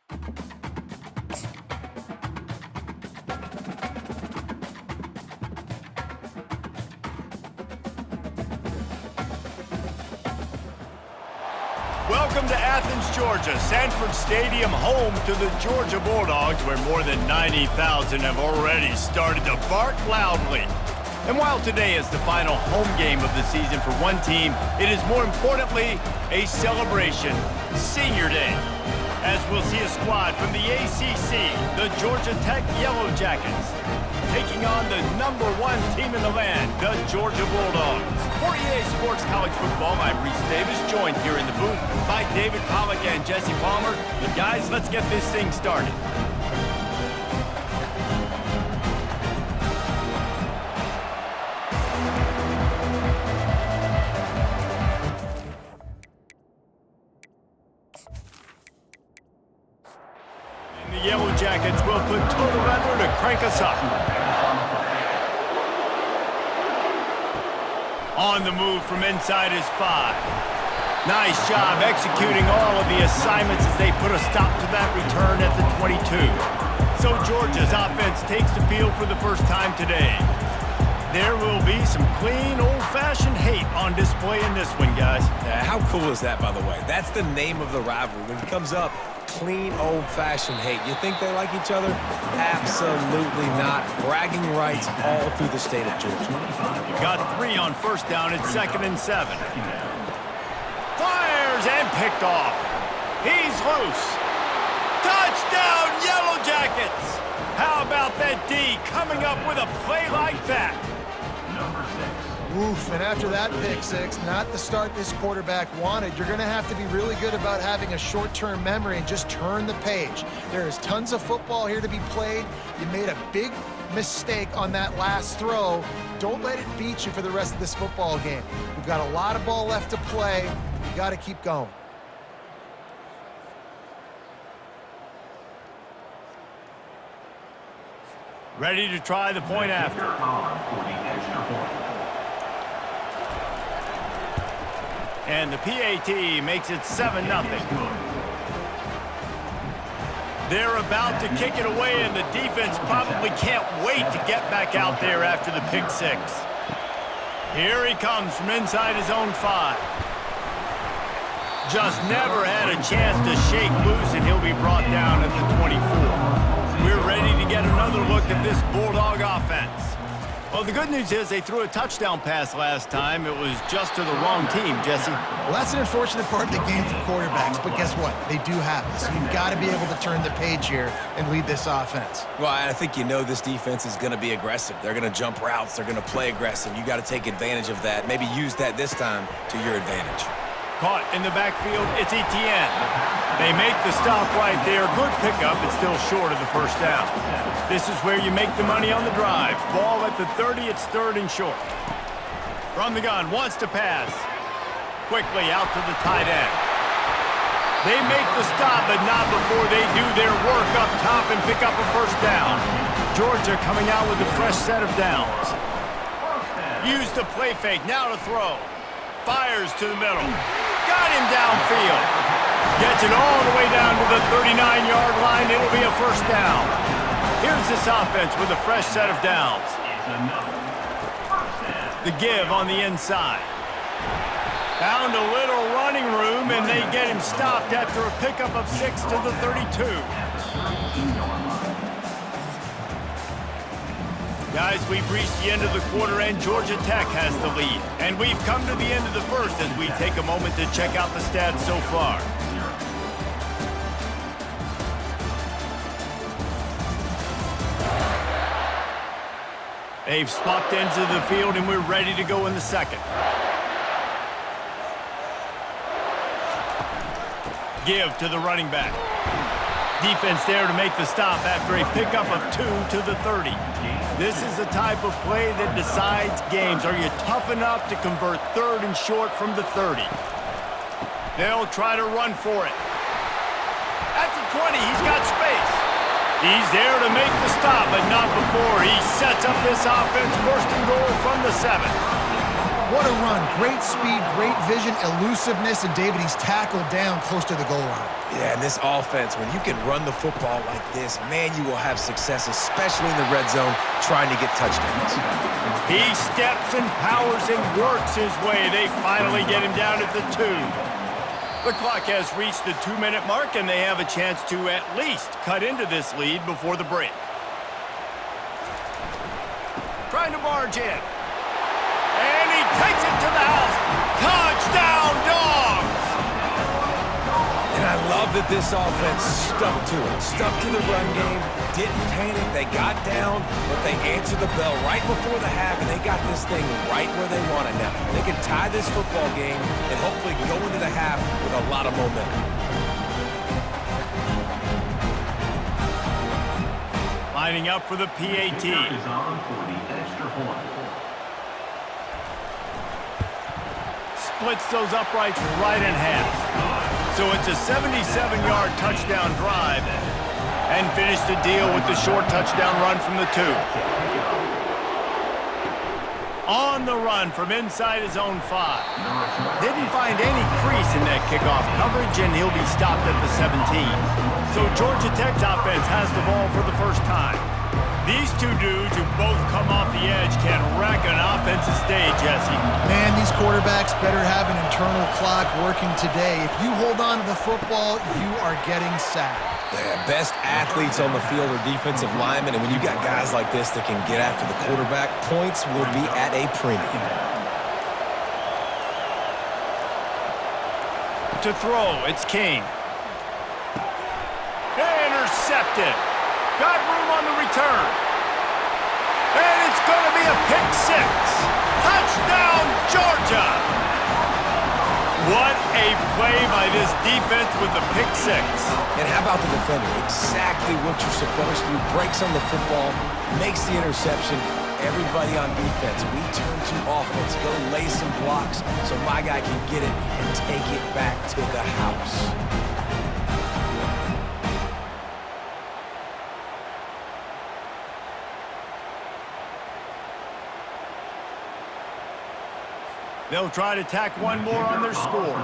Welcome to Athens, Georgia, Sanford Stadium, home to the Georgia Bulldogs, where more than 90,000 have already started to bark loudly. And while today is the final home game of the season for one team, it is more importantly a celebration, Senior Day, as we'll see a squad from the ACC, the Georgia Tech Yellow Jackets, taking on the #1 team in the land, the Georgia Bulldogs. For EA Sports College Football, I'm Reese Davis, joined here in the booth by David Pollack and Jesse Palmer. And guys, let's get this thing started. And the Yellow Jackets will put total weather to crank us up. On the move from inside his 5. Nice job executing all of the assignments as they put a stop to that return at the 22. So Georgia's offense takes the field for the first time today. There will be some clean, old-fashioned hate on display in this one, guys. Yeah, how cool is that, by the way? That's the name of the rivalry. When it comes up, clean, old-fashioned hate. You think they like each other? Absolutely not. Bragging rights all through the state of Georgia. Got 3 on first down at 2nd and 7. Fires and picked off. He's loose. Touchdown, Yellow Jackets! How about that D coming up with a play like that? Oof, and after that pick six, not the start this quarterback wanted. You're going to have to be really good about having a short-term memory and just turn the page. There is tons of football here to be played. You made a big mistake on that last throw. Don't let it beat you for the rest of this football game. We've got a lot of ball left to play. You got to keep going. Ready to try the point after. And the PAT makes it 7-0. They're about to kick it away, and the defense probably can't wait to get back out there after the pick 6. Here he comes from inside his own 5. Just never had a chance to shake loose, and he'll be brought down at the 24. We're ready to get another look at this Bulldog offense. Well, the good news is they threw a touchdown pass last time. It was just to the wrong team, Jesse. Well, that's an unfortunate part of the game for quarterbacks, but guess what? They do have it. So you've got to be able to turn the page here and lead this offense. Well, I think you know this defense is going to be aggressive. They're going to jump routes. They're going to play aggressive. You got to take advantage of that. Maybe use that this time to your advantage. Caught in the backfield, it's Etienne. They make the stop right there. Good pickup, it's still short of the first down. This is where you make the money on the drive. Ball at the 30, it's 3rd and short. From the gun, wants to pass. Quickly out to the tight end. They make the stop, but not before they do their work up top and pick up a first down. Georgia coming out with a fresh set of downs. Use the play fake, now to throw. Fires to the middle. Got him downfield. Gets it all the way down to the 39-yard line. It'll be a first down. Here's this offense with a fresh set of downs. The give on the inside. Found a little running room, and they get him stopped after a pickup of 6 to the 32. Guys, we've reached the end of the quarter, and Georgia Tech has the lead. And we've come to the end of the first as we take a moment to check out the stats so far. They've swapped ends of the field, and we're ready to go in the second. Give to the running back. Defense there to make the stop after a pickup of 2 to the 30. This is the type of play that decides games. Are you tough enough to convert 3rd and short from the 30? They'll try to run for it. At the 20, he's got space. He's there to make the stop, but not before he sets up this offense. 1st and goal from the 7. What a run. Great speed, great vision, elusiveness, and David, he's tackled down close to the goal line. Yeah, and this offense, when you can run the football like this, man, you will have success, especially in the red zone, trying to get touchdowns. He steps and powers and works his way. They finally get him down at the 2. The clock has reached the 2-minute mark, and they have a chance to at least cut into this lead before the break. Trying to barge in. And he takes it to the house. Touchdown, Dogs! And I love that this offense stuck to it, stuck to the run game, didn't panic, they got down, but they answered the bell right before the half, and they got this thing right where they want it now. They can tie this football game and hopefully go into the half with a lot of momentum. Lining up for the PAT. Splits those uprights right in half. So it's a 77-yard touchdown drive, and finish the deal with the short touchdown run from the 2. On the run from inside his own 5. Didn't find any crease in that kickoff coverage, and he'll be stopped at the 17. So Georgia Tech's offense has the ball for the first time. These two dudes who both come off the edge can wreck an offensive stage, Jesse. Man, these quarterbacks better have an internal clock working today. If you hold on to the football, you are getting sacked. Yeah, best athletes on the field are defensive linemen, and when you got guys like this that can get after the quarterback, points will be at a premium. To throw, it's King. Intercepted. Got room on the return. And it's going to be a pick 6. Touchdown, Georgia! What a play by this defense with the pick 6. And how about the defender? Exactly what you're supposed to do. Breaks on the football, makes the interception. Everybody on defense, we turn to offense. Go lay some blocks so my guy can get it and take it back to the house. They'll try to tack one more on their score.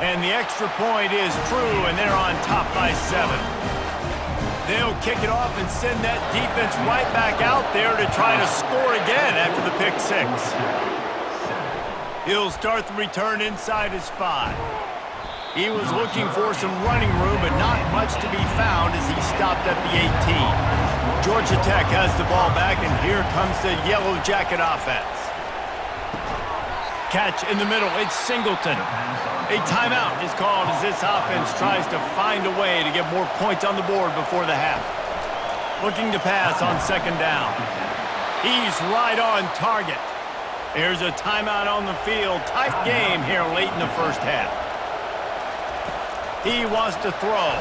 And the extra point is true, and they're on top by 7. They'll kick it off and send that defense right back out there to try to score again after the pick 6. He'll start the return inside his 5. He was looking for some running room, but not much to be found as he stopped at the 18. Georgia Tech has the ball back, and here comes the Yellow Jacket offense. Catch in the middle, it's Singleton. A timeout is called as this offense tries to find a way to get more points on the board before the half. Looking to pass on 2nd down. He's right on target. There's a timeout on the field. Tight game here late in the first half. He wants to throw.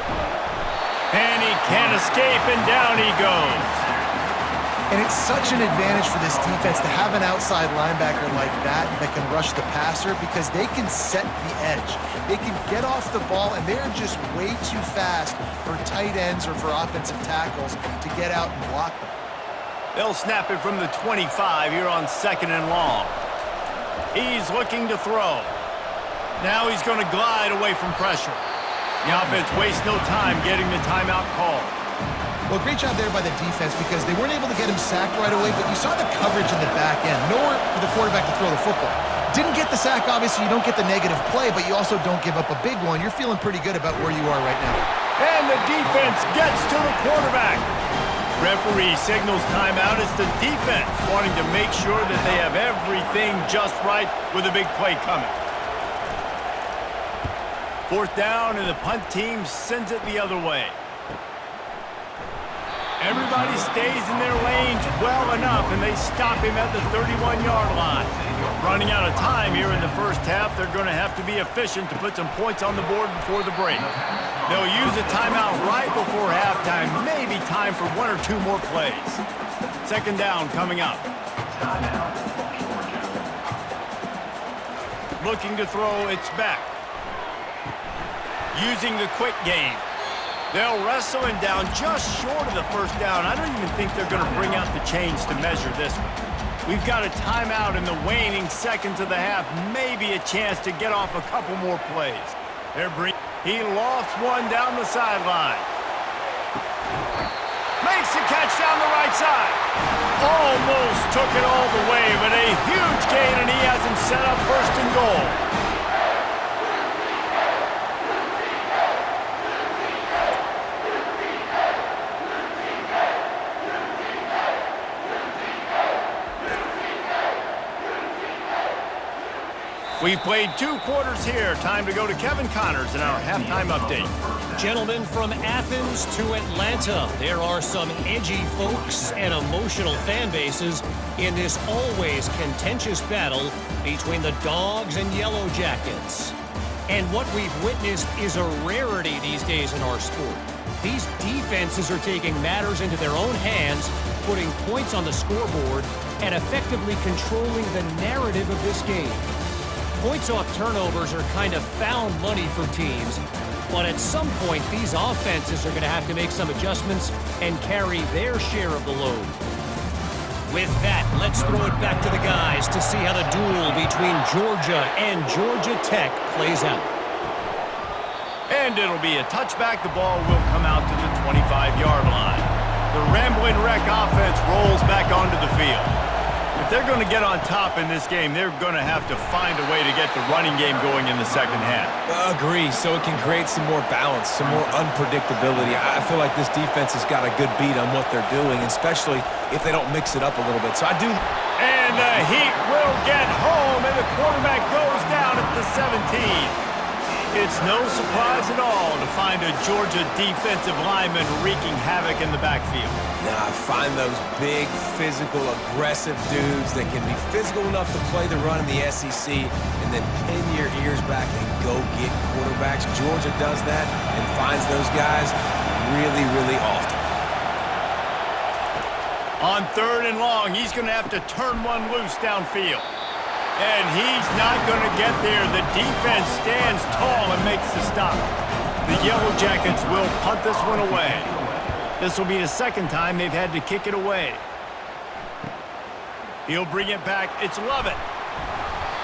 And he can't escape, and down he goes. And it's such an advantage for this defense to have an outside linebacker like that can rush the passer because they can set the edge. They can get off the ball, and they're just way too fast for tight ends or for offensive tackles to get out and block them. They'll snap it from the 25 here on 2nd and long. He's looking to throw. Now he's going to glide away from pressure. The offense wastes no time getting the timeout call. Well, great job there by the defense because they weren't able to get him sacked right away, but you saw the coverage in the back end. Nowhere for the quarterback to throw the football. Didn't get the sack, obviously. You don't get the negative play, but you also don't give up a big one. You're feeling pretty good about where you are right now. And the defense gets to the quarterback. Referee signals timeout. It's the defense wanting to make sure that they have everything just right with a big play coming. 4th down, and the punt team sends it the other way. Everybody stays in their lanes well enough, and they stop him at the 31-yard line. Running out of time here in the first half, they're going to have to be efficient to put some points on the board before the break. They'll use a timeout right before halftime, maybe time for 1 or 2 more plays. 2nd down coming up. Looking to throw, it's Beck. Using the quick game. They'll wrestle him down just short of the first down. I don't even think they're going to bring out the chains to measure this one. We've got a timeout in the waning seconds of the half. Maybe a chance to get off a couple more plays. He lofts one down the sideline. Makes the catch down the right side. Almost took it all the way, but a huge gain, and he has him set up first and goal. We've played 2 quarters here. Time to go to Kevin Connors in our halftime update. Gentlemen, from Athens to Atlanta, there are some edgy folks and emotional fan bases in this always contentious battle between the Dogs and Yellow Jackets. And what we've witnessed is a rarity these days in our sport. These defenses are taking matters into their own hands, putting points on the scoreboard, and effectively controlling the narrative of this game. Points off turnovers are kind of found money for teams, but at some point, these offenses are going to have to make some adjustments and carry their share of the load. With that, let's throw it back to the guys to see how the duel between Georgia and Georgia Tech plays out. And it'll be a touchback. The ball will come out to the 25-yard line. The Ramblin' Wreck offense rolls back onto the field. If they're going to get on top in this game, they're going to have to find a way to get the running game going in the second half. Agree, so it can create some more balance, some more unpredictability. I feel like this defense has got a good beat on what they're doing, especially if they don't mix it up a little bit. So I do. And the Heat will get home, and the quarterback goes down at the 17. It's no surprise at all to find a Georgia defensive lineman wreaking havoc in the backfield. Now, I find those big, physical, aggressive dudes that can be physical enough to play the run in the SEC and then pin your ears back and go get quarterbacks. Georgia does that and finds those guys really, really often. On 3rd and long, he's going to have to turn one loose downfield. And he's not going to get there. The defense stands tall and makes the stop. The Yellow Jackets will punt this one away. This will be the second time they've had to kick it away. He'll bring it back. It's Lovett.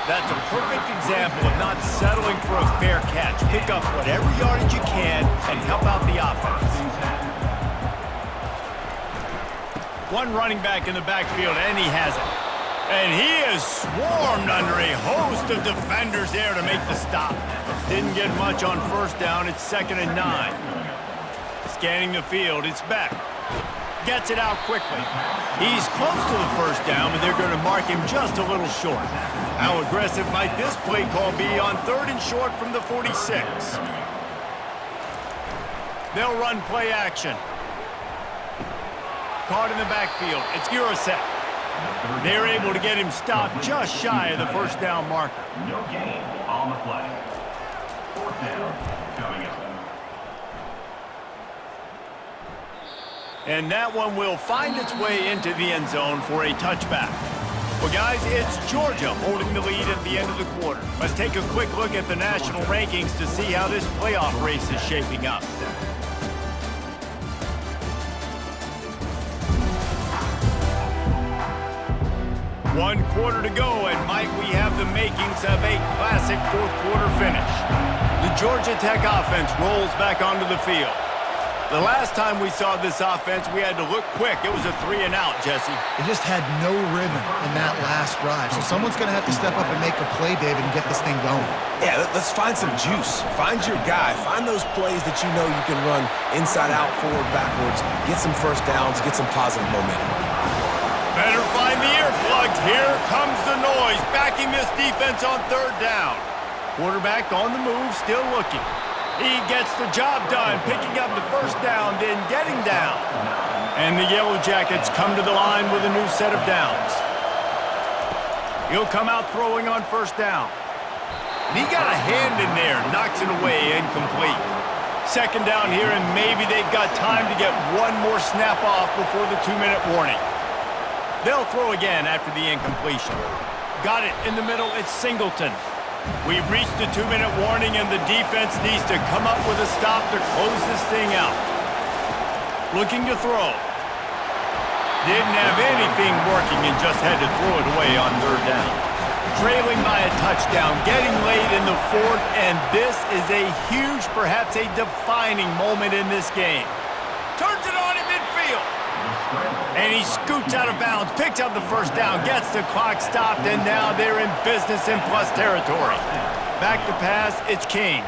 That's a perfect example of not settling for a fair catch. Pick up whatever yardage you can and help out the offense. One running back in the backfield, and he has it. And he is swarmed under a host of defenders there to make the stop. Didn't get much on first down. It's 2nd and 9. Scanning the field, it's Beck. Gets it out quickly. He's close to the first down, but they're going to mark him just a little short. How aggressive might this play call be on 3rd and short from the 46? They'll run play action. Caught in the backfield. It's Urasek. They're able to get him stopped just shy of the first down marker. No gain on the play. 4th down coming up. And that one will find its way into the end zone for a touchback. Well, guys, it's Georgia holding the lead at the end of the quarter. Let's take a quick look at the national rankings to see how this playoff race is shaping up. One quarter to go, and might we have the makings of a classic 4th quarter finish. The Georgia Tech offense rolls back onto the field. The last time we saw this offense, we had to look quick. It was a 3-and-out, Jesse. They just had no rhythm in that last drive. So someone's going to have to step up and make a play, David, and get this thing going. Yeah, let's find some juice. Find your guy. Find those plays that you know you can run inside out, forward, backwards. Get some first downs. Get some positive momentum. Better find the earplugs. Here comes the noise, backing this defense on 3rd down. Quarterback on the move, still looking. He gets the job done, picking up the first down, then getting down. And the Yellow Jackets come to the line with a new set of downs. He'll come out throwing on first down. And he got a hand in there, knocks it away, incomplete. 2nd down here, and maybe they've got time to get one more snap off before the 2-minute warning. They'll throw again after the incompletion. Got it in the middle, it's Singleton. We've reached the 2-minute warning, and the defense needs to come up with a stop to close this thing out. Looking to throw. Didn't have anything working and just had to throw it away on 3rd down. Trailing by a touchdown, getting late in the 4th, and this is a huge, perhaps a defining moment in this game. Turns it on in midfield. And he scoots out of bounds, picks up the 1st down, gets the clock stopped, and now they're in business in plus territory. Back to pass, it's King.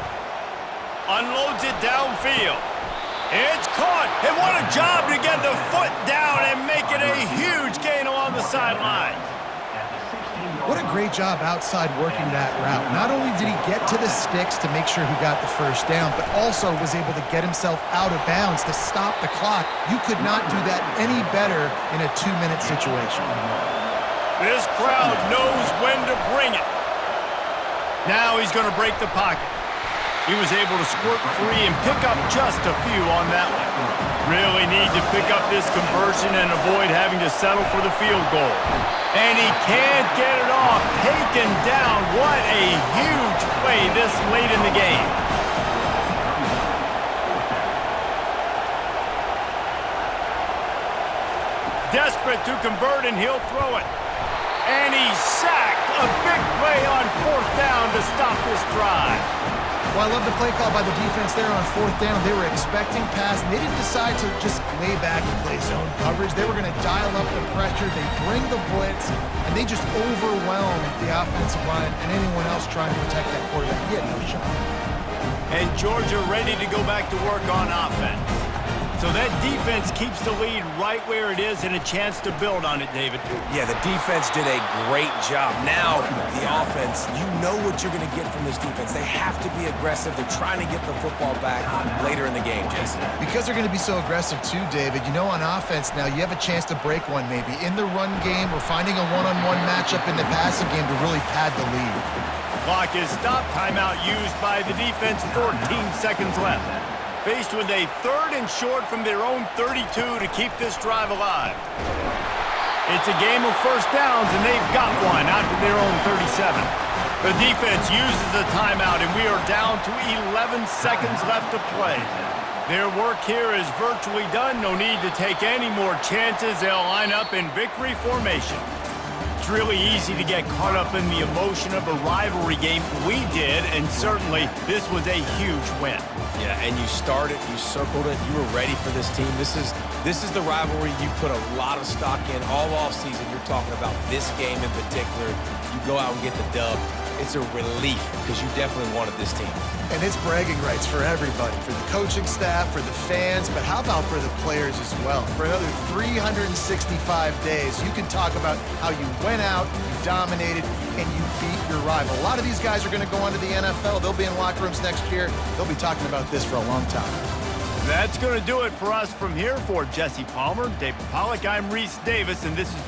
Unloads it downfield. It's caught, and what a job to get the foot down and make it a huge gain along the sideline. What a great job outside working that route. Not only did he get to the sticks to make sure he got the 1st down, but also was able to get himself out of bounds to stop the clock. You could not do that any better in a 2-minute situation. This crowd knows when to bring it. Now he's going to break the pocket. He was able to squirt free and pick up just a few on that one. Really need to pick up this conversion and avoid having to settle for the field goal. And he can't get it off. Taken down. What a huge play this late in the game. Desperate to convert, and he'll throw it. And he's sacked. A big play on 4th down to stop this drive. Well, I love the play call by the defense there on 4th down. They were expecting pass, and they didn't decide to just lay back and play zone coverage. They were going to dial up the pressure. They bring the blitz, and they just overwhelm the offensive line and anyone else trying to protect that quarterback. He had no shot. And Georgia ready to go back to work on offense. So that defense keeps the lead right where it is and a chance to build on it, David. Yeah, the defense did a great job. Now, the offense, you know what you're going to get from this defense. They have to be aggressive. They're trying to get the football back later in the game, Jesse. Because they're going to be so aggressive too, David, you know, on offense now, you have a chance to break one maybe. In the run game, or finding a one-on-one matchup in the passing game to really pad the lead. Clock is stopped. Timeout used by the defense. 14 seconds left. Faced with a 3rd and short from their own 32 to keep this drive alive. It's a game of 1st downs, and they've got one out to their own 37. The defense uses a timeout, and we are down to 11 seconds left to play. Their work here is virtually done. No need to take any more chances. They'll line up in victory formation. It's really easy to get caught up in the emotion of a rivalry game. We did, and certainly this was a huge win. Yeah, and you started, you circled it, you were ready for this team. This is the rivalry you put a lot of stock in all offseason. You're talking about this game in particular. You go out and get the dub. It's a relief because you definitely wanted this team. And it's bragging rights for everybody, for the coaching staff, for the fans, but how about for the players as well? For another 365 days, you can talk about how you went out, you dominated, and you beat your rival. A lot of these guys are going to go on to the NFL. They'll be in locker rooms next year. They'll be talking about this for a long time. That's going to do it for us from here. For Jesse Palmer, David Pollack, I'm Reese Davis, and this is